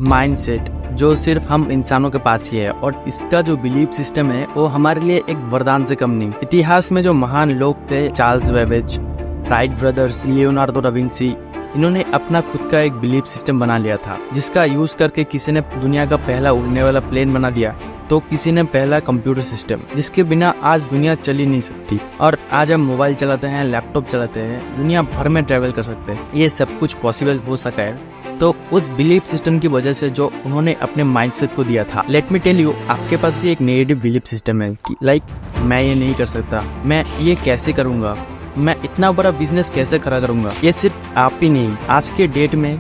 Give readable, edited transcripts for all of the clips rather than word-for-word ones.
Mindset जो सिर्फ हम इंसानों के पास ही है और इसका जो बिलीफ सिस्टम है वो हमारे लिए एक वरदान से कम नहीं। इतिहास में जो महान लोग थे, Charles Babbage, Wright brothers, Leonardo da Vinci, इन्होंने अपना खुद का एक बिलीफ सिस्टम बना लिया था, जिसका यूज करके किसी ने दुनिया का पहला उड़ने वाला प्लेन बना दिया, तो किसी ने पहला कंप्यूटर सिस्टम, जिसके बिना आज दुनिया चल ही नहीं सकती। और आज हम मोबाइल चलाते हैं, लैपटॉप चलाते हैं, दुनिया भर में ट्रैवल कर सकते हैं। ये सब कुछ पॉसिबल हो सका है तो उस बिलीफ सिस्टम की वजह से जो उन्होंने अपने माइंडसेट को दिया था। लेट मी टेल यू, आपके पास भी एक नेगेटिव बिलीफ सिस्टम है कि लाइक मैं ये नहीं कर सकता, मैं ये कैसे करूँगा, मैं इतना बड़ा बिजनेस कैसे खड़ा करूँगा। ये सिर्फ आप ही नहीं, आज के डेट में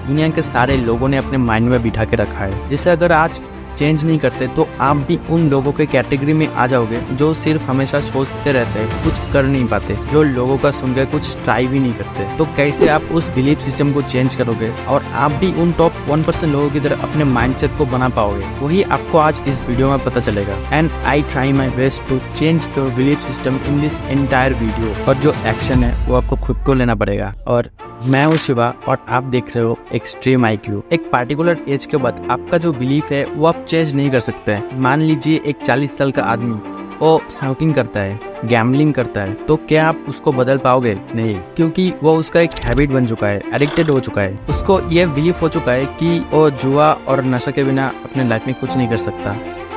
दुनिया के सारे लोगों ने अपने माइंड में बिठा के रखा है, जिसे अगर आज चेंज नहीं करते तो आप भी उन लोगों के कैटेगरी में आ जाओगे जो सिर्फ हमेशा सोचते रहते हैं, कुछ कर नहीं पाते, जो लोगों का सुनकर कुछ ट्राई भी नहीं करते। तो कैसे आप उस बिलीफ सिस्टम को चेंज करोगे और आप भी उन टॉप 1% लोगों की तरह अपने माइंडसेट को बना पाओगे, वही आपको आज इस वीडियो में पता चलेगा। And I try my best to change your belief system in this entire video. और जो एक्शन है वो आपको खुद को लेना पड़ेगा। और मैं हूँ शिवा और आप देख रहे हो एक्सट्रीम IQ। एक पार्टिकुलर एज के बाद आपका जो बिलीफ है वो आप चेंज नहीं कर सकते। मान लीजिए एक 40 साल का आदमी वो स्मोकिंग करता है, गैम्बलिंग करता है, तो क्या आप उसको बदल पाओगे? नहीं, क्योंकि वो उसका एक हैबिट बन चुका है, एडिक्टेड हो चुका है। उसको ये बिलीफ हो चुका है कि वो जुआ और नशे के बिना अपने लाइफ में कुछ नहीं कर सकता,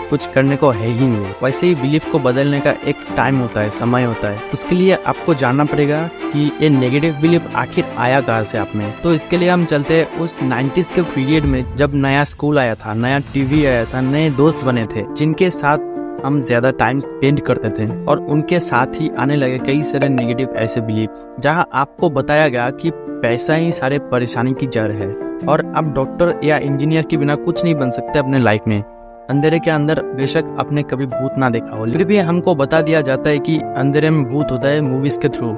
कुछ करने को है ही नहीं। वैसे ही बिलीफ को बदलने का एक टाइम होता है, समय होता है। उसके लिए आपको जानना पड़ेगा कि ये नेगेटिव बिलीफ आखिर आया कहाँ से आप में। तो इसके लिए हम चलते हैं उस 90s के पीरियड में, जब नया स्कूल आया था, नया टीवी आया था, नए दोस्त बने थे जिनके साथ हम ज्यादा टाइम स्पेंड करते थे, और उनके साथ ही आने लगे कई सारे नेगेटिव ऐसे बिलीफ, जहाँ आपको बताया गया कि पैसा ही सारे परेशानी की जड़ है और आप डॉक्टर या इंजीनियर के बिना कुछ नहीं बन सकते अपने लाइफ में। अंधेरे के अंदर बेशक आपने कभी भूत ना देखा हो, फिर भी हमको बता दिया जाता है कि अंधेरे में भूत होता है मूवीज के through.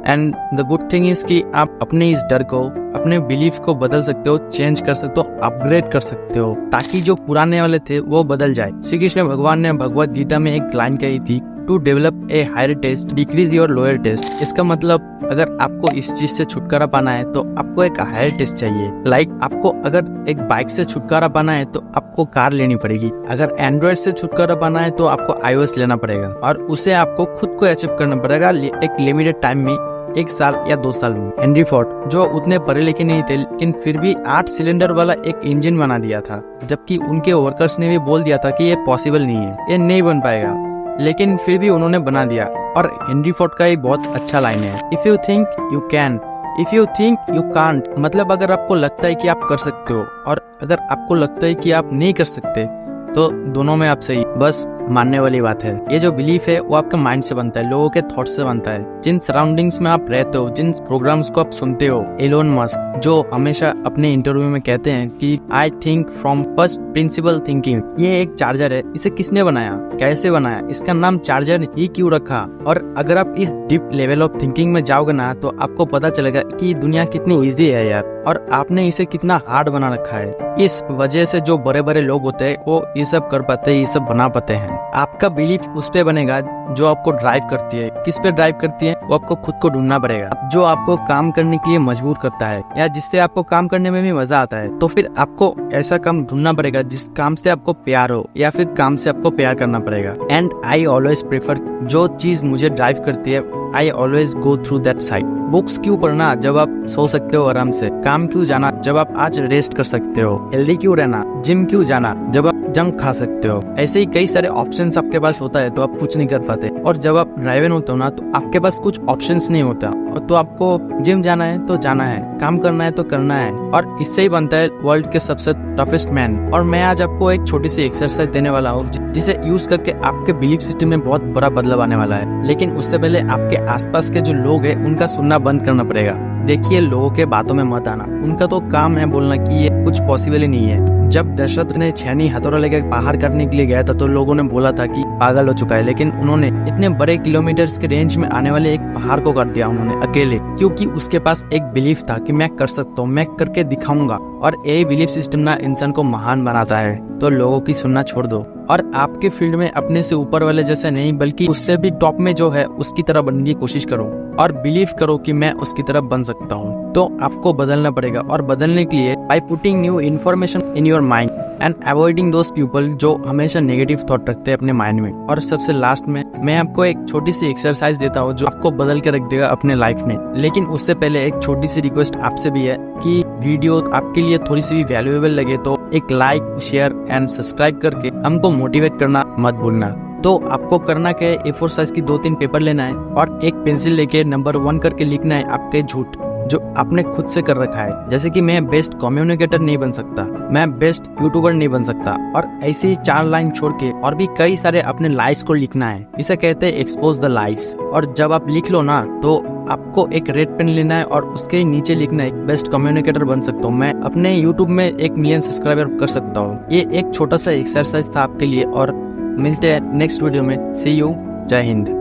And the good thing is कि आप अपने इस डर को, अपने बिलीफ को बदल सकते हो, चेंज कर सकते हो, अपग्रेड कर सकते हो, ताकि जो पुराने वाले थे वो बदल जाए। श्री कृष्ण भगवान ने भगवत गीता में एक लाइन कही थी, to develop a higher taste decrease your lower taste. इसका मतलब अगर आपको इस चीज से छुटकारा पाना है तो आपको एक हायर टेस्ट चाहिए। लाइक आपको अगर एक बाइक से छुटकारा पाना है तो आपको कार लेनी पड़ेगी, अगर एंड्रॉइड से छुटकारा पाना है तो आपको iOS लेना पड़ेगा, और उसे आपको खुद को अचीव करना पड़ेगा एक लिमिटेड टाइम में, 1 साल या 2 साल में। हेनरी फोर्ड जो उतने पढ़े लिखे नहीं थे, लेकिन फिर भी 8 सिलेंडर वाला एक इंजन बना दिया था, जबकि उनके वर्कर्स ने भी बोल दिया था कि ये पॉसिबल नहीं है, ये नहीं बन पाएगा, लेकिन फिर भी उन्होंने बना दिया। और हेनरी फोर्ड का एक बहुत अच्छा लाइन है, if you think you can, if you think you can't. मतलब अगर आपको लगता है कि आप कर सकते हो और अगर आपको लगता है कि आप नहीं कर सकते, तो दोनों में आप सही, बस मानने वाली बात है। ये जो बिलीफ है वो आपके माइंड से बनता है, लोगों के थॉट से बनता है, जिन सराउंडिंग्स में आप रहते हो, जिन प्रोग्राम्स को आप सुनते हो। एलोन मस्क जो हमेशा अपने इंटरव्यू में कहते हैं कि I think from first principle thinking. ये एक चार्जर है, इसे किसने बनाया, कैसे बनाया, इसका नाम चार्जर ही क्यों रखा? और अगर आप इस डीप लेवल ऑफ थिंकिंग में जाओगे ना, तो आपको पता चलेगा कि दुनिया कितनी ईजी है यार, और आपने इसे कितना हार्ड बना रखा है। इस वजह से जो बड़े बड़े लोग होते हैं वो ये सब कर पाते हैं, ये सब बना पाते हैं। आपका बिलीफ उस पे बनेगा जो आपको ड्राइव करती है। किस पे ड्राइव करती है? वो आपको खुद को ढूंढना पड़ेगा। जो आपको काम करने के लिए मजबूर करता है या जिससे आपको काम करने में भी मजा आता है, तो फिर आपको ऐसा काम ढूंढना पड़ेगा जिस काम से आपको प्यार हो, या फिर काम से आपको प्यार करना पड़ेगा। एंड आई ऑलवेज प्रेफर, जो चीज मुझे ड्राइव करती है, I always go through that side. Books क्यों पढ़ना जब आप सो सकते हो आराम से? काम क्यों जाना जब आप आज रेस्ट कर सकते हो? हेल्दी क्यों रहना? जिम क्यों जाना जब आप जंक खा सकते हो? ऐसे ही कई सारे ऑप्शंस आपके पास होता है तो आप कुछ नहीं कर पाते। और जब आप ड्राइवन होते हो ना, तो आपके पास कुछ ऑप्शंस नहीं होता, और तो आपको जिम जाना है तो जाना है, काम करना है तो करना है, और इससे ही बनता है वर्ल्ड के सबसे टफेस्ट मैन। और मैं आज आपको एक छोटी सी एक्सरसाइज देने वाला हूँ, जिसे यूज करके आपके बिलीफ सिस्टम में बहुत बड़ा बदलाव आने वाला है। लेकिन उससे पहले आपके आसपास के जो लोग हैं उनका सुनना बंद करना पड़ेगा। देखिए, लोगों के बातों में मत आना, उनका तो काम है बोलना कि ये कुछ पॉसिबल ही नहीं है। जब दशरथ ने छेनी हथौड़ा लेकर बाहर करने के लिए गया था तो लोगों ने बोला था कि पागल हो चुका है, लेकिन उन्होंने इतने बड़े किलोमीटर्स के रेंज में आने वाले एक पहाड़ को कर दिया उन्होंने अकेले, क्योंकि उसके पास एक बिलीफ था कि मैं कर सकता हूँ, मैं करके दिखाऊंगा। और यही बिलीफ सिस्टम ना इंसान को महान बनाता है। तो लोगों की सुनना छोड़ दो और आपके फील्ड में अपने से ऊपर वाले जैसे नहीं बल्कि उससे भी टॉप में जो है उसकी तरह बनने की कोशिश करो और बिलीव करो कि मैं उसकी तरह बन सकता हूँ। तो आपको बदलना पड़ेगा और बदलने के लिए by putting new information in your mind and avoiding those people जो हमेशा नेगेटिव थॉट रखते हैं अपने माइंड में। और सबसे लास्ट में मैं आपको एक छोटी सी एक्सरसाइज देता हूँ जो आपको बदल के रख देगा अपने लाइफ में। लेकिन उससे पहले एक छोटी सी रिक्वेस्ट आपसे भी है कि वीडियो आपके लिए थोड़ी सी भी वैल्यूएबल लगे तो एक लाइक, शेयर एंड सब्सक्राइब करके हमको मोटिवेट करना मत भूलना। तो आपको करना क्या है, A4 साइज की 2-3 पेपर लेना है और एक पेंसिल लेके नंबर 1 करके लिखना है आपके झूठ जो आपने खुद से कर रखा है। जैसे कि मैं बेस्ट कम्युनिकेटर नहीं बन सकता, मैं बेस्ट यूट्यूबर नहीं बन सकता, और ऐसे ही 4 लाइन छोड़ के और भी कई सारे अपने लाइज को लिखना है। इसे कहते हैं एक्सपोज द लाइज। और जब आप लिख लो ना तो आपको एक रेड पेन लेना है और उसके नीचे लिखना है बेस्ट कम्युनिकेटर बन सकता हूँ मैं, अपने यूट्यूब में 1 मिलियन सब्सक्राइबर कर सकता हूँ। ये एक छोटा सा एक्सरसाइज था आपके लिए और मिलते हैं नेक्स्ट वीडियो में। सी यू, जय हिंद।